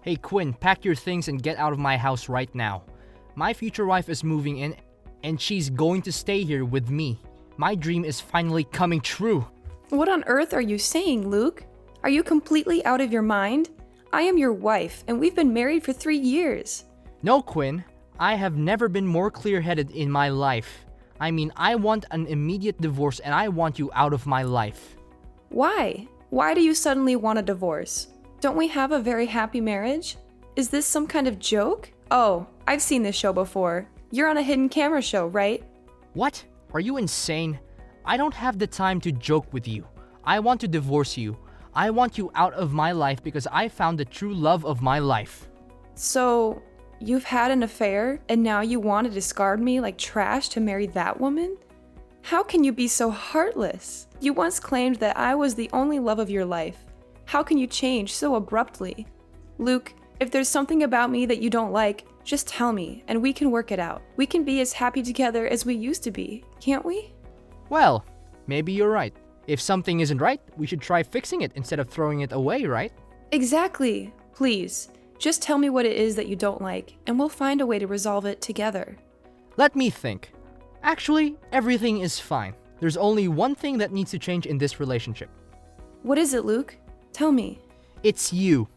Hey Quinn, pack your things and get out of my house right now. My future wife is moving in, and she's going to stay here with me. My dream is finally coming true. What on earth are you saying, Luke? Are you completely out of your mind? I am your wife, and we've been married for 3 years. No, Quinn, I have never been more clear-headed in my life. I mean, I want an immediate divorce and I want you out of my life. Why? Why do you suddenly want a divorce? Don't we have a very happy marriage? Is this some kind of joke? Oh, I've seen this show before. You're on a hidden camera show, right? What? Are you insane? I don't have the time to joke with you. I want to divorce you. I want you out of my life because I found the true love of my life. So, you've had an affair and now you want to discard me like trash to marry that woman? How can you be so heartless? You once claimed that I was the only love of your life. How can you change so abruptly? Luke, if there's something about me that you don't like, just tell me and we can work it out. We can be as happy together as we used to be, can't we? Well, maybe you're right. If something isn't right, we should try fixing it instead of throwing it away, right? Exactly. Please, just tell me what it is that you don't like, and we'll find a way to resolve it together. Let me think. Actually, everything is fine. There's only one thing that needs to change in this relationship. What is it, Luke? Tell me. It's you.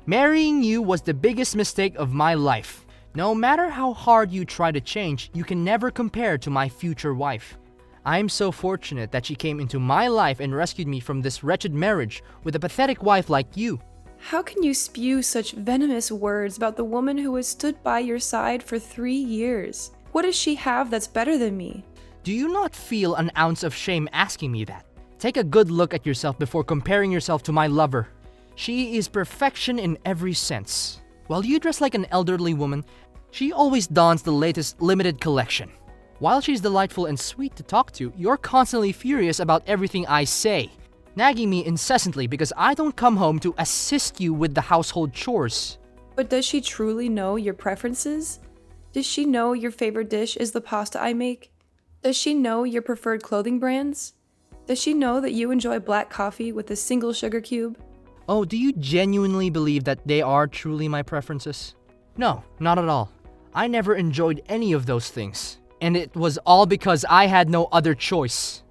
Marrying you was the biggest mistake of my life. No matter how hard you try to change, you can never compare to my future wife. I'm so fortunate that she came into my life and rescued me from this wretched marriage with a pathetic wife like you. How can you spew such venomous words about the woman who has stood by your side for 3 years? What does she have that's better than me? Do you not feel an ounce of shame asking me that? Take a good look at yourself before comparing yourself to my lover. She is perfection in every sense. While you dress like an elderly woman, she always dons the latest limited collection. While she's delightful and sweet to talk to, you're constantly furious about everything I say, nagging me incessantly because I don't come home to assist you with the household chores. But does she truly know your preferences? Does she know your favorite dish is the pasta I make? Does she know your preferred clothing brands? Does she know that you enjoy black coffee with a single sugar cube? Oh, do you genuinely believe that they are truly my preferences? No, not at all. I never enjoyed any of those things. And it was all because I had no other choice.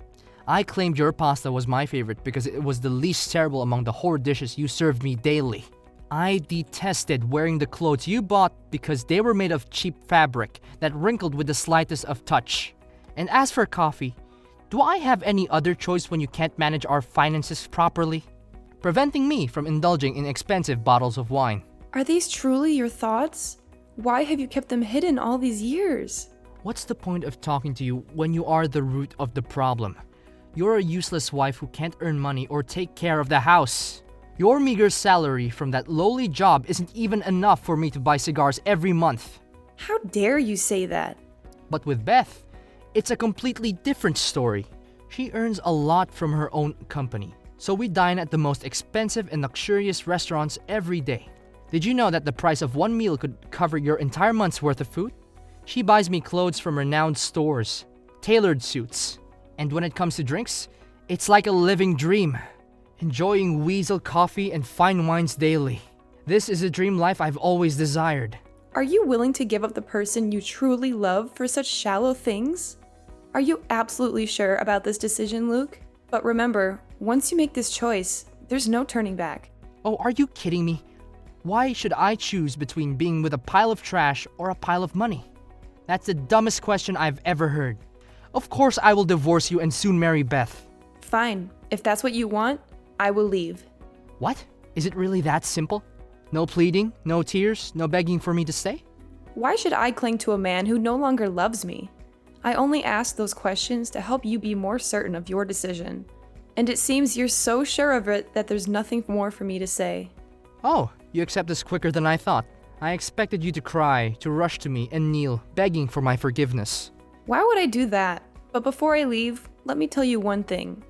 I claimed your pasta was my favorite because it was the least terrible among the horrid dishes you served me daily. I detested wearing the clothes you bought because they were made of cheap fabric that wrinkled with the slightest of touch. And as for coffee, do I have any other choice when you can't manage our finances properly? Preventing me from indulging in expensive bottles of wine. Are these truly your thoughts? Why have you kept them hidden all these years? What's the point of talking to you when you are the root of the problem? You're a useless wife who can't earn money or take care of the house. Your meager salary from that lowly job isn't even enough for me to buy cigars every month. How dare you say that? But with Beth, it's a completely different story. She earns a lot from her own company, so we dine at the most expensive and luxurious restaurants every day. Did you know that the price of one meal could cover your entire month's worth of food? She buys me clothes from renowned stores, tailored suits, and when it comes to drinks, it's like a living dream. Enjoying Weasel coffee and fine wines daily. This is a dream life I've always desired. Are you willing to give up the person you truly love for such shallow things? Are you absolutely sure about this decision, Luke? But remember, once you make this choice, there's no turning back. Oh, are you kidding me? Why should I choose between being with a pile of trash or a pile of money? That's the dumbest question I've ever heard. Of course I will divorce you and soon marry Beth. Fine. If that's what you want, I will leave. What? Is it really that simple? No pleading, no tears, no begging for me to stay? Why should I cling to a man who no longer loves me? I only ask those questions to help you be more certain of your decision. And it seems you're so sure of it that there's nothing more for me to say. Oh, you accept this quicker than I thought. I expected you to cry, to rush to me and kneel, begging for my forgiveness. Why would I do that? But before I leave, let me tell you one thing.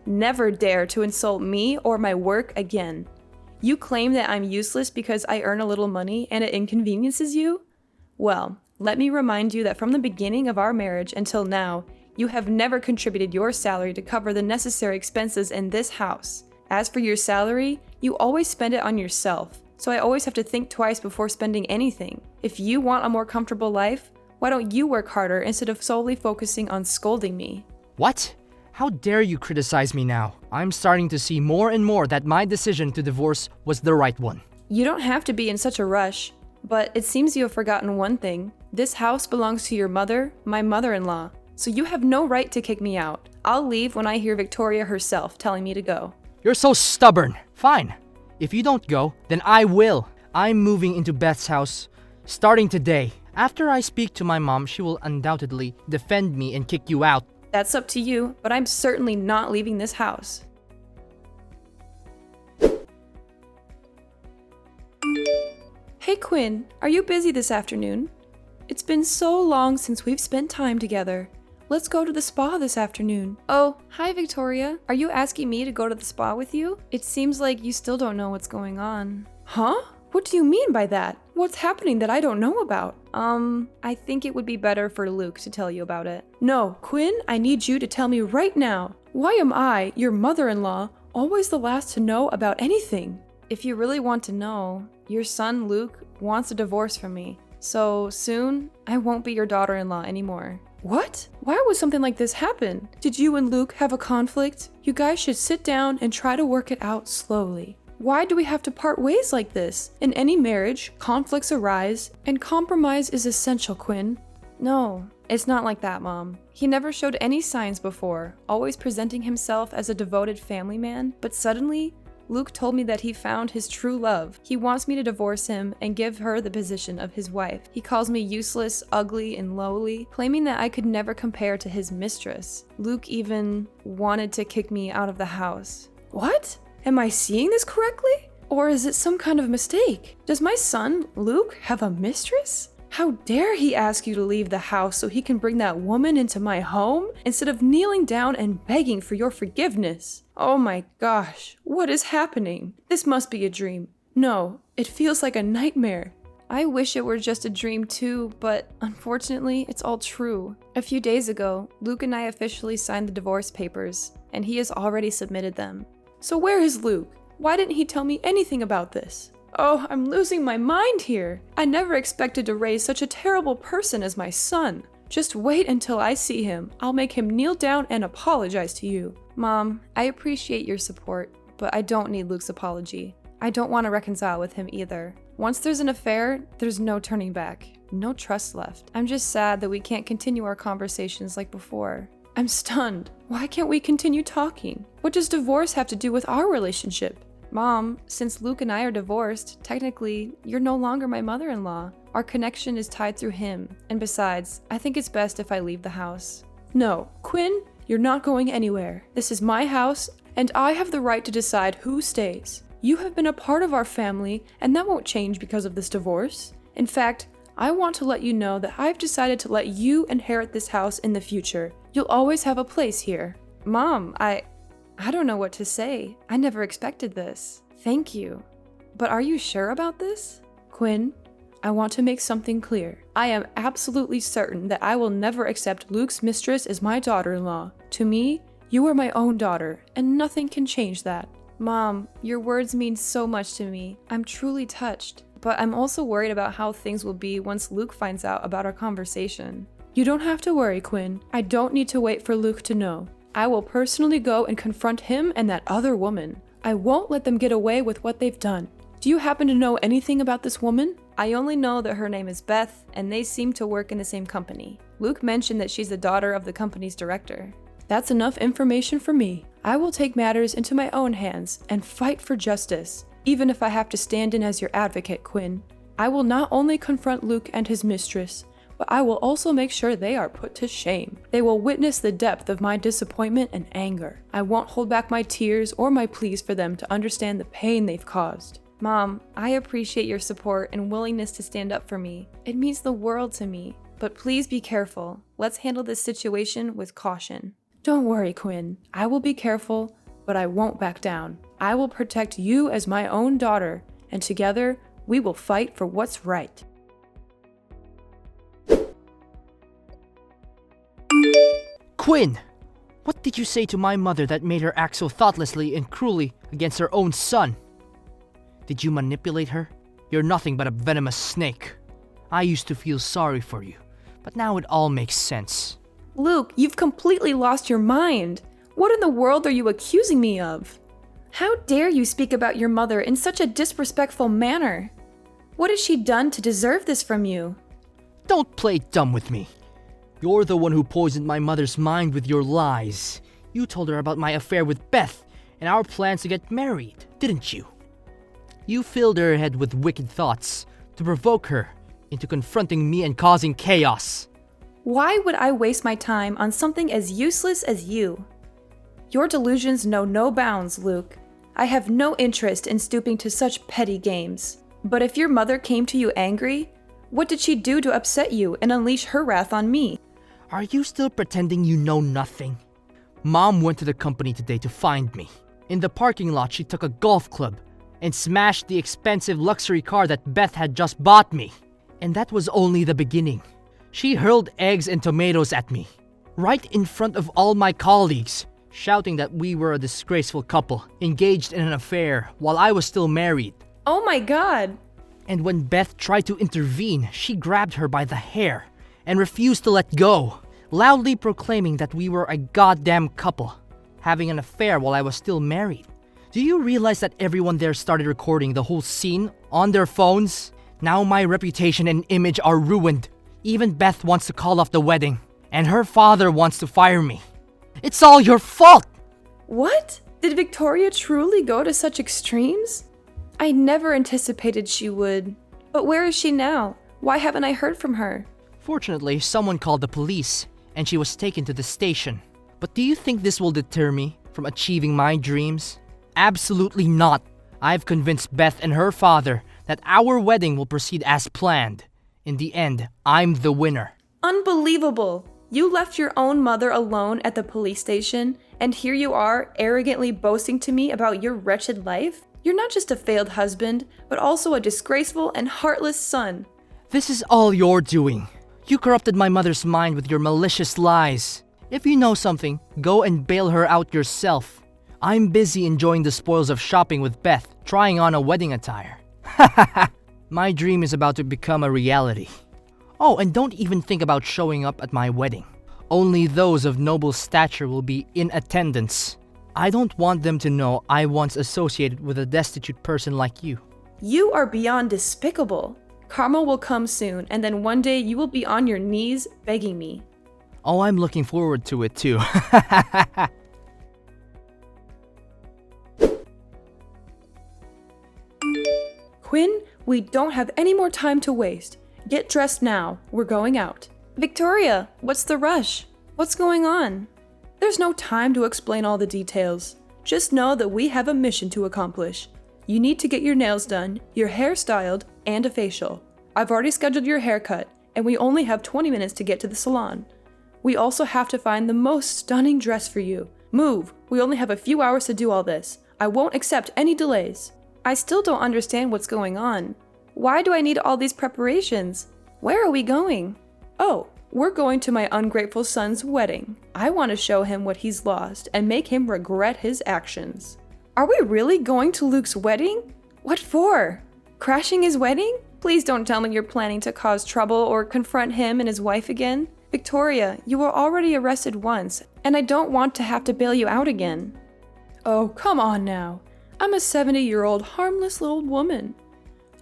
Never dare to insult me or my work again. You claim that I'm useless because I earn a little money and it inconveniences you? Well, let me remind you that from the beginning of our marriage until now, you have never contributed your salary to cover the necessary expenses in this house. As for your salary, you always spend it on yourself. so I always have to think twice before spending anything. If you want a more comfortable life, why don't you work harder instead of solely focusing on scolding me? What? How dare you criticize me now? I'm starting to see more and more that my decision to divorce was the right one. You don't have to be in such a rush, but it seems you have forgotten one thing. This house belongs to your mother, my mother-in-law, so you have no right to kick me out. I'll leave when I hear Victoria herself telling me to go. You're so stubborn. Fine. If you don't go, then I will. I'm moving into Beth's house starting today. After I speak to my mom, she will undoubtedly defend me and kick you out. That's up to you, but I'm certainly not leaving this house. Hey Quinn, are you busy this afternoon? It's been so long since we've spent time together. Let's go to the spa this afternoon. Oh, hi Victoria. Are you asking me to go to the spa with you? It seems like you still don't know what's going on. Huh? What do you mean by that? What's happening that I don't know about? I think it would be better for Luke to tell you about it. No, Quinn, I need you to tell me right now. Why am I, your mother-in-law, always the last to know about anything? If you really want to know, your son Luke wants a divorce from me. So soon, I won't be your daughter-in-law anymore. What? Why would something like this happen? Did you and Luke have a conflict? You guys should sit down and try to work it out slowly. Why do we have to part ways like this? In any marriage, conflicts arise, and compromise is essential, Quinn. No, it's not like that, Mom. He never showed any signs before, always presenting himself as a devoted family man, but suddenly, Luke told me that he found his true love. He wants me to divorce him and give her the position of his wife. He calls me useless, ugly, and lowly, claiming that I could never compare to his mistress. Luke even wanted to kick me out of the house. What? Am I seeing this correctly? Or is it some kind of mistake? Does my son, Luke, have a mistress? How dare he ask you to leave the house so he can bring that woman into my home instead of kneeling down and begging for your forgiveness? Oh my gosh, what is happening? This must be a dream. No, it feels like a nightmare. I wish it were just a dream too, but unfortunately, it's all true. A few days ago, Luke and I officially signed the divorce papers, and he has already submitted them. So where is Luke? Why didn't he tell me anything about this? Oh, I'm losing my mind here. I never expected to raise such a terrible person as my son. Just wait until I see him. I'll make him kneel down and apologize to you. Mom, I appreciate your support, but I don't need Luke's apology. I don't want to reconcile with him either. Once there's an affair, there's no turning back. No trust left. I'm just sad that we can't continue our conversations like before. I'm stunned. Why can't we continue talking? What does divorce have to do with our relationship? Mom, since Luke and I are divorced, technically, you're no longer my mother-in-law. Our connection is tied through him, and besides, I think it's best if I leave the house. No, Quinn, you're not going anywhere. This is my house, and I have the right to decide who stays. You have been a part of our family, and that won't change because of this divorce. In fact, I want to let you know that I've decided to let you inherit this house in the future. You'll always have a place here. Mom, I don't know what to say. I never expected this. Thank you. But are you sure about this? Quinn, I want to make something clear. I am absolutely certain that I will never accept Luke's mistress as my daughter-in-law. To me, you are my own daughter, and nothing can change that. Mom, your words mean so much to me. I'm truly touched. But I'm also worried about how things will be once Luke finds out about our conversation. You don't have to worry, Quinn. I don't need to wait for Luke to know. I will personally go and confront him and that other woman. I won't let them get away with what they've done. Do you happen to know anything about this woman? I only know that her name is Beth, and they seem to work in the same company. Luke mentioned that she's the daughter of the company's director. That's enough information for me. I will take matters into my own hands and fight for justice, even if I have to stand in as your advocate, Quinn. I will not only confront Luke and his mistress, but I will also make sure they are put to shame. They will witness the depth of my disappointment and anger. I won't hold back my tears or my pleas for them to understand the pain they've caused. Mom, I appreciate your support and willingness to stand up for me. It means the world to me. But please be careful. Let's handle this situation with caution. Don't worry, Quinn. I will be careful, but I won't back down. I will protect you as my own daughter, and together, we will fight for what's right. Quinn! What did you say to my mother that made her act so thoughtlessly and cruelly against her own son? Did you manipulate her? You're nothing but a venomous snake. I used to feel sorry for you, but now it all makes sense. Luke, you've completely lost your mind. What in the world are you accusing me of? How dare you speak about your mother in such a disrespectful manner? What has she done to deserve this from you? Don't play dumb with me. You're the one who poisoned my mother's mind with your lies. You told her about my affair with Beth and our plans to get married, didn't you? You filled her head with wicked thoughts to provoke her into confronting me and causing chaos. Why would I waste my time on something as useless as you? Your delusions know no bounds, Luke. I have no interest in stooping to such petty games. But if your mother came to you angry, what did she do to upset you and unleash her wrath on me? Are you still pretending you know nothing? Mom went to the company today to find me. In the parking lot, she took a golf club and smashed the expensive luxury car that Beth had just bought me. And that was only the beginning. She hurled eggs and tomatoes at me, right in front of all my colleagues, shouting that we were a disgraceful couple, engaged in an affair while I was still married. Oh my God! And when Beth tried to intervene, she grabbed her by the hair and refused to let go, loudly proclaiming that we were a goddamn couple, having an affair while I was still married. Do you realize that everyone there started recording the whole scene on their phones? Now my reputation and image are ruined. Even Beth wants to call off the wedding, and her father wants to fire me. It's all your fault! What? Did Victoria truly go to such extremes? I never anticipated she would. But where is she now? Why haven't I heard from her? Fortunately, someone called the police, and she was taken to the station. But do you think this will deter me from achieving my dreams? Absolutely not. I've convinced Beth and her father that our wedding will proceed as planned. In the end, I'm the winner. Unbelievable! You left your own mother alone at the police station, and here you are arrogantly boasting to me about your wretched life? You're not just a failed husband, but also a disgraceful and heartless son. This is all you're doing. You corrupted my mother's mind with your malicious lies. If you know something, go and bail her out yourself. I'm busy enjoying the spoils of shopping with Beth, trying on a wedding attire. My dream is about to become a reality. Oh, and don't even think about showing up at my wedding. Only those of noble stature will be in attendance. I don't want them to know I once associated with a destitute person like you. You are beyond despicable. Karma will come soon, and then one day you will be on your knees begging me. Oh, I'm looking forward to it too. Quinn, we don't have any more time to waste. Get dressed now. We're going out. Victoria, what's the rush? What's going on? There's no time to explain all the details. Just know that we have a mission to accomplish. You need to get your nails done, your hair styled, and a facial. I've already scheduled your haircut, and we only have 20 minutes to get to the salon. We also have to find the most stunning dress for you. Move! We only have a few hours to do all this. I won't accept any delays. I still don't understand what's going on. Why do I need all these preparations? Where are we going? Oh, we're going to my ungrateful son's wedding. I want to show him what he's lost and make him regret his actions. Are we really going to Luke's wedding? What for? Crashing his wedding? Please don't tell me you're planning to cause trouble or confront him and his wife again. Victoria, you were already arrested once, and I don't want to have to bail you out again. Oh, come on now. I'm a 70-year-old harmless little woman.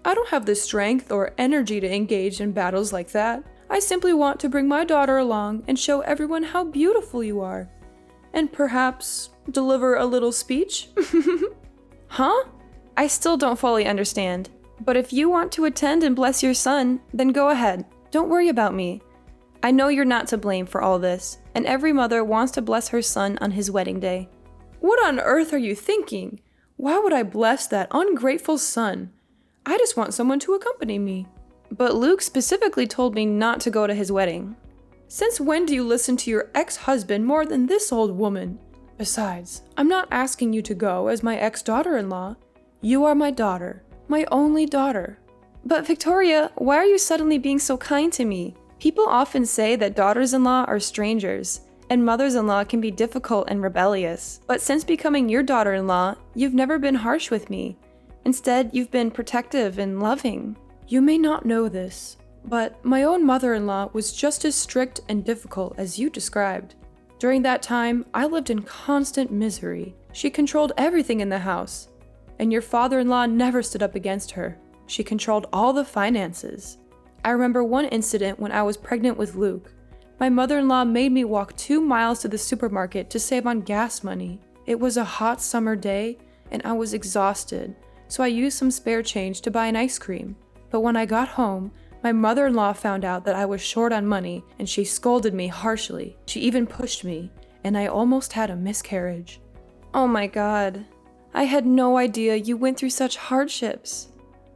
I don't have the strength or energy to engage in battles like that. I simply want to bring my daughter along and show everyone how beautiful you are. And perhaps deliver a little speech? Huh? I still don't fully understand. But if you want to attend and bless your son, then go ahead. Don't worry about me. I know you're not to blame for all this, and every mother wants to bless her son on his wedding day. What on earth are you thinking? Why would I bless that ungrateful son? I just want someone to accompany me. But Luke specifically told me not to go to his wedding. Since when do you listen to your ex-husband more than this old woman? Besides, I'm not asking you to go as my ex-daughter-in-law. You are my daughter, my only daughter. But Victoria, why are you suddenly being so kind to me? People often say that daughters-in-law are strangers, and mothers-in-law can be difficult and rebellious. But since becoming your daughter-in-law, you've never been harsh with me. Instead, you've been protective and loving. You may not know this, but my own mother-in-law was just as strict and difficult as you described. During that time, I lived in constant misery. She controlled everything in the house, and your father-in-law never stood up against her. She controlled all the finances. I remember one incident when I was pregnant with Luke. My mother-in-law made me walk 2 miles to the supermarket to save on gas money. It was a hot summer day, and I was exhausted, so I used some spare change to buy an ice cream. But when I got home, my mother-in-law found out that I was short on money, and she scolded me harshly. She even pushed me, and I almost had a miscarriage. Oh my God. I had no idea you went through such hardships.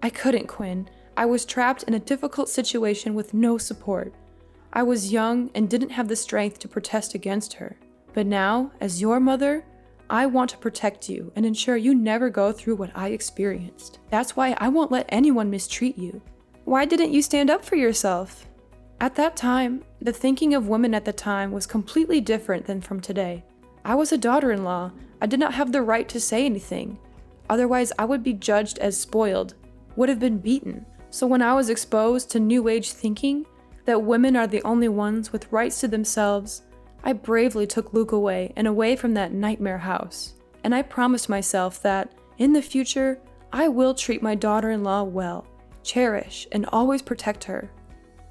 I couldn't, Quinn. I was trapped in a difficult situation with no support. I was young and didn't have the strength to protest against her. But now, as your mother, I want to protect you and ensure you never go through what I experienced. That's why I won't let anyone mistreat you. Why didn't you stand up for yourself? At that time, the thinking of women at the time was completely different than from today. I was a daughter-in-law. I did not have the right to say anything. Otherwise, I would be judged as spoiled, would have been beaten. So when I was exposed to New Age thinking, that women are the only ones with rights to themselves, I bravely took Luke away and away from that nightmare house. And I promised myself that, in the future, I will treat my daughter-in-law well, cherish, and always protect her.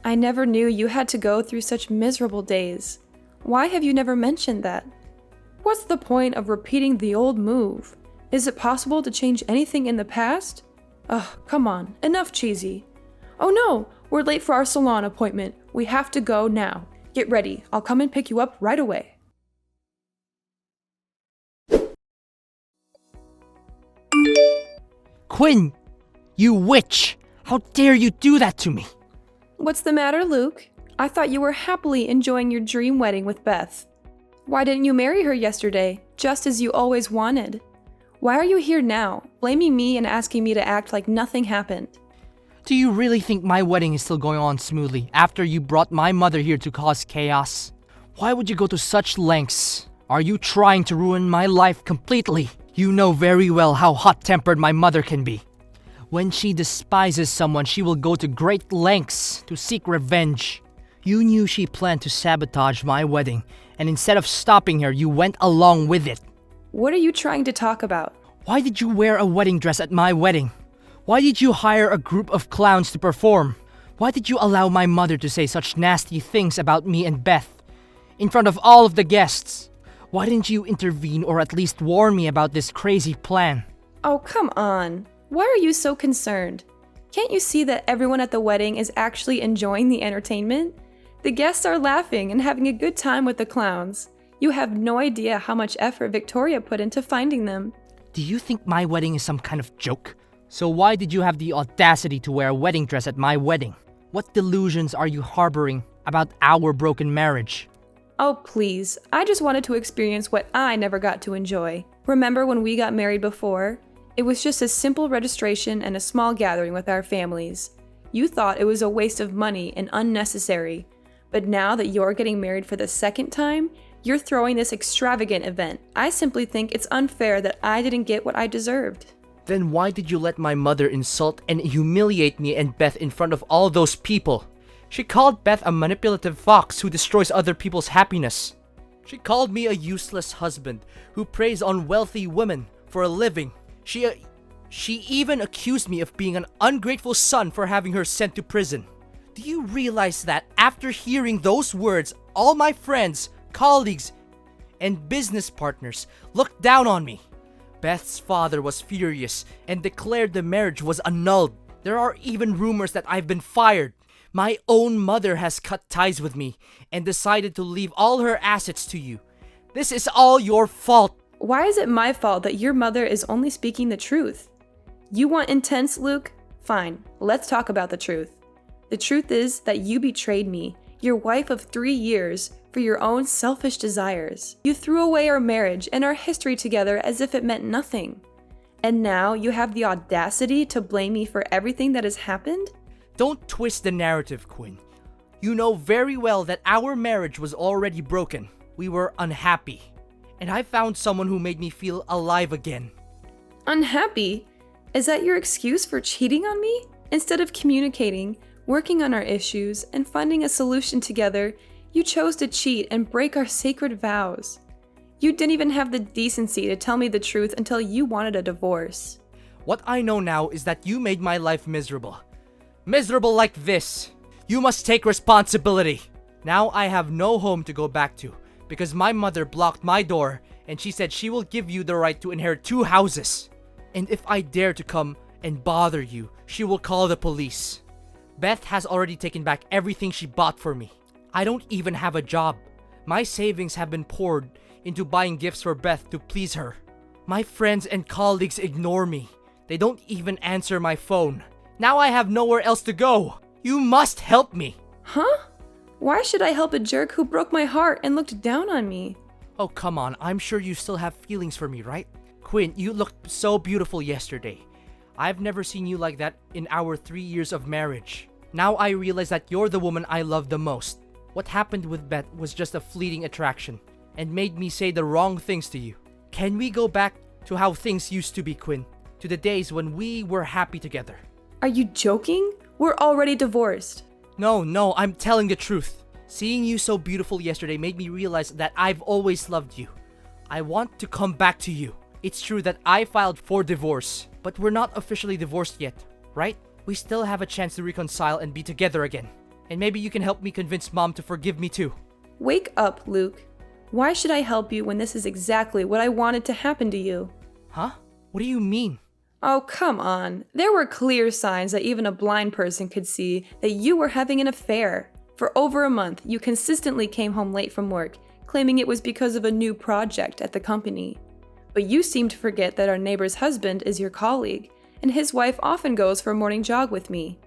I never knew you had to go through such miserable days. Why have you never mentioned that? What's the point of repeating the old move? Is it possible to change anything in the past? Ugh, come on, enough cheesy. Oh no, we're late for our salon appointment. We have to go now. Get ready, I'll come and pick you up right away. Quinn, you witch! How dare you do that to me? What's the matter, Luke? I thought you were happily enjoying your dream wedding with Beth. Why didn't you marry her yesterday, just as you always wanted? Why are you here now, blaming me and asking me to act like nothing happened? Do you really think my wedding is still going on smoothly after you brought my mother here to cause chaos? Why would you go to such lengths? Are you trying to ruin my life completely? You know very well how hot-tempered my mother can be. When she despises someone, she will go to great lengths to seek revenge. You knew she planned to sabotage my wedding, and instead of stopping her, you went along with it. What are you trying to talk about? Why did you wear a wedding dress at my wedding? Why did you hire a group of clowns to perform? Why did you allow my mother to say such nasty things about me and Beth in front of all of the guests? Why didn't you intervene or at least warn me about this crazy plan? Oh, come on. Why are you so concerned? Can't you see that everyone at the wedding is actually enjoying the entertainment? The guests are laughing and having a good time with the clowns. You have no idea how much effort Victoria put into finding them. Do you think my wedding is some kind of joke? So why did you have the audacity to wear a wedding dress at my wedding? What delusions are you harboring about our broken marriage? Oh, please. I just wanted to experience what I never got to enjoy. Remember when we got married before? It was just a simple registration and a small gathering with our families. You thought it was a waste of money and unnecessary. But now that you're getting married for the second time, you're throwing this extravagant event. I simply think it's unfair that I didn't get what I deserved. Then why did you let my mother insult and humiliate me and Beth in front of all those people? She called Beth a manipulative fox who destroys other people's happiness. She called me a useless husband who preys on wealthy women for a living. She even accused me of being an ungrateful son for having her sent to prison. Do you realize that after hearing those words, all my friends, colleagues, and business partners looked down on me? Beth's father was furious and declared the marriage was annulled. There are even rumors that I've been fired. My own mother has cut ties with me and decided to leave all her assets to you. This is all your fault. Why is it my fault that your mother is only speaking the truth? You want intense, Luke? Fine, let's talk about the truth. The truth is that you betrayed me, your wife of 3 years, for your own selfish desires. You threw away our marriage and our history together as if it meant nothing. And now you have the audacity to blame me for everything that has happened? Don't twist the narrative, Quinn. You know very well that our marriage was already broken. We were unhappy. And I found someone who made me feel alive again. Unhappy? Is that your excuse for cheating on me? Instead of communicating, working on our issues, and finding a solution together, you chose to cheat and break our sacred vows. You didn't even have the decency to tell me the truth until you wanted a divorce. What I know now is that you made my life miserable. Miserable like this. You must take responsibility. Now I have no home to go back to because my mother blocked my door and she said she will give you the right to inherit 2 houses. And if I dare to come and bother you, she will call the police. Beth has already taken back everything she bought for me. I don't even have a job. My savings have been poured into buying gifts for Beth to please her. My friends and colleagues ignore me. They don't even answer my phone. Now I have nowhere else to go. You must help me. Huh? Why should I help a jerk who broke my heart and looked down on me? Oh, come on. I'm sure you still have feelings for me, right? Quinn, you looked so beautiful yesterday. I've never seen you like that in our 3 years of marriage. Now I realize that you're the woman I love the most. What happened with Beth was just a fleeting attraction and made me say the wrong things to you. Can we go back to how things used to be, Quinn? To the days when we were happy together. Are you joking? We're already divorced. No, I'm telling the truth. Seeing you so beautiful yesterday made me realize that I've always loved you. I want to come back to you. It's true that I filed for divorce, but we're not officially divorced yet, right? We still have a chance to reconcile and be together again. And maybe you can help me convince Mom to forgive me too. Wake up, Luke. Why should I help you when this is exactly what I wanted to happen to you? Huh? What do you mean? Oh, come on. There were clear signs that even a blind person could see that you were having an affair. For over a month, you consistently came home late from work, claiming it was because of a new project at the company. But you seem to forget that our neighbor's husband is your colleague, and his wife often goes for a morning jog with me.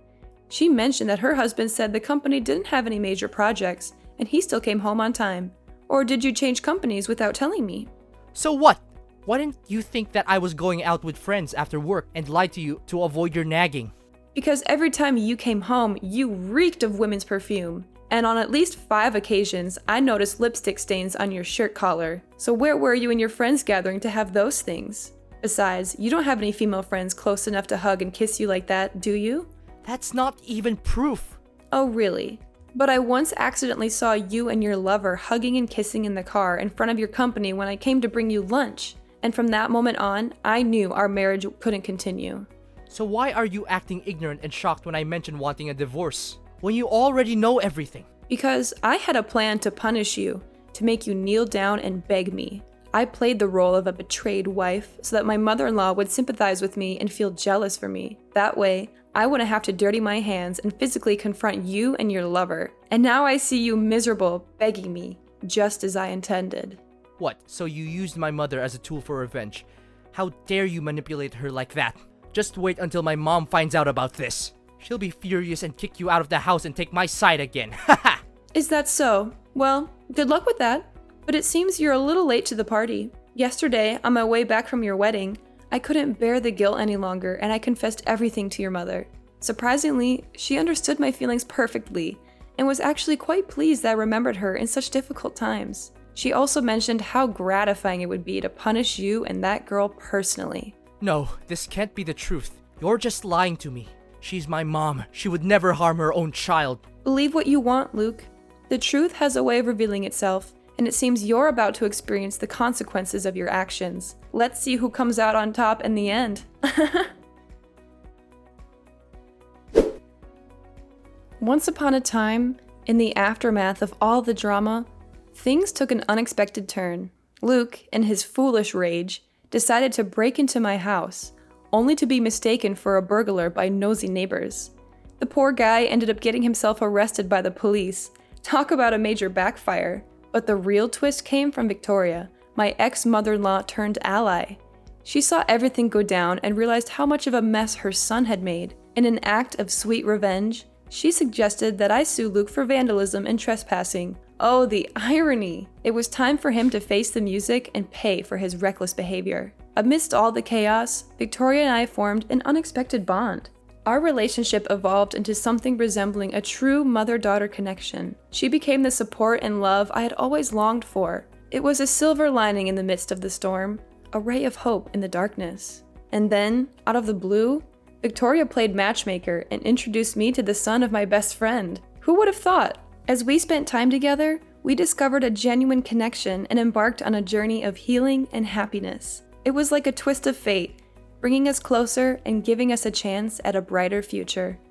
She mentioned that her husband said the company didn't have any major projects, and he still came home on time. Or did you change companies without telling me? So what? Why didn't you think that I was going out with friends after work and lied to you to avoid your nagging? Because every time you came home, you reeked of women's perfume. And on at least 5 occasions, I noticed lipstick stains on your shirt collar. So where were you and your friends gathering to have those things? Besides, you don't have any female friends close enough to hug and kiss you like that, do you? That's not even proof. Oh, really? But I once accidentally saw you and your lover hugging and kissing in the car in front of your company when I came to bring you lunch. And from that moment on, I knew our marriage couldn't continue. So why are you acting ignorant and shocked when I mentioned wanting a divorce? When you already know everything? Because I had a plan to punish you, to make you kneel down and beg me. I played the role of a betrayed wife so that my mother-in-law would sympathize with me and feel jealous for me. That way, I wouldn't have to dirty my hands and physically confront you and your lover. And now I see you miserable, begging me, just as I intended. What, so you used my mother as a tool for revenge? How dare you manipulate her like that? Just wait until my mom finds out about this. She'll be furious and kick you out of the house and take my side again. Haha! Is that so? Well, good luck with that. But it seems you're a little late to the party. Yesterday, on my way back from your wedding, I couldn't bear the guilt any longer and I confessed everything to your mother. Surprisingly, she understood my feelings perfectly and was actually quite pleased that I remembered her in such difficult times. She also mentioned how gratifying it would be to punish you and that girl personally. No, this can't be the truth. You're just lying to me. She's my mom. She would never harm her own child. Believe what you want, Luke. The truth has a way of revealing itself, and it seems you're about to experience the consequences of your actions. Let's see who comes out on top in the end. Once upon a time, in the aftermath of all the drama, things took an unexpected turn. Luke, in his foolish rage, decided to break into my house, only to be mistaken for a burglar by nosy neighbors. The poor guy ended up getting himself arrested by the police. Talk about a major backfire. But the real twist came from Victoria, my ex-mother-in-law turned ally. She saw everything go down and realized how much of a mess her son had made. In an act of sweet revenge, she suggested that I sue Luke for vandalism and trespassing. Oh, the irony! It was time for him to face the music and pay for his reckless behavior. Amidst all the chaos, Victoria and I formed an unexpected bond. Our relationship evolved into something resembling a true mother-daughter connection. She became the support and love I had always longed for. It was a silver lining in the midst of the storm, a ray of hope in the darkness. And then, out of the blue, Victoria played matchmaker and introduced me to the son of my best friend. Who would have thought? As we spent time together, we discovered a genuine connection and embarked on a journey of healing and happiness. It was like a twist of fate, bringing us closer and giving us a chance at a brighter future.